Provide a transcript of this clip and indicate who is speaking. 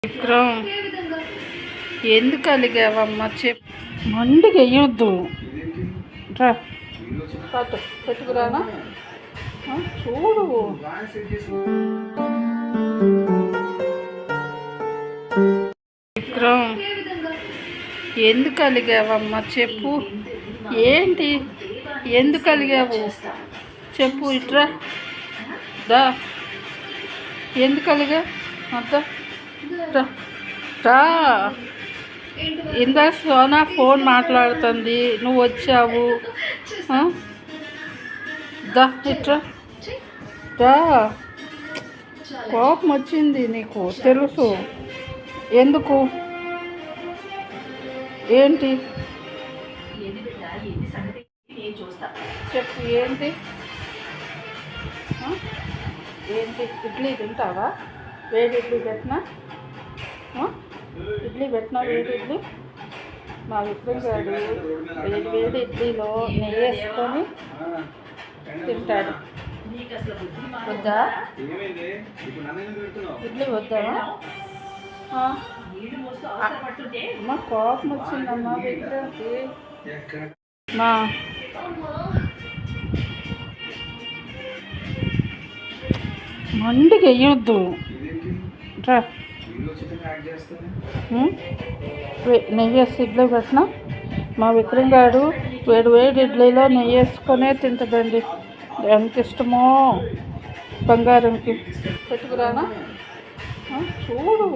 Speaker 1: విక్రమ్ ఎందుకు అలిగావమ్మా మండికి వెయ్యొద్దు రా పెట్టుకురానా చూడు విక్రమ్ ఎందుకు అలిగావమ్మా చెప్పు ఏంటి ఎందుకు అలిగావు చెప్పు ఇట్రా దా ఎందుకు అలిగా అద్దా రా ఇందాక సోనా ఫోన్ మాట్లాడుతుంది నువ్వు వచ్చావు దా ఇట్రా రా కోపం వచ్చింది నీకు తెలుసు ఎందుకు ఏంటి చెప్పు ఏంటి ఏంటి ఇడ్లీ తింటావా వేడి ఇడ్లీ పెట్టినా వేడి ఇడ్లీ మా విక్రమ్ గారు వేడి ఇడ్లీలో నెయ్యి వేసుకొని తింటాడు వద్దా ఇడ్లీ వద్దా అమ్మ కోపం వచ్చిందమ్మా విక్రమ్కి మా మండికి వెయ్యొద్దు రా నెయ్యి వేసి ఇడ్లీ పెట్టినా మా విక్రమ్ గారు వేడి ఇడ్లీలో నెయ్యి వేసుకొనే తింటుందండి ఎంత ఇష్టమో బంగారంకి పెట్టుకురానా చూడు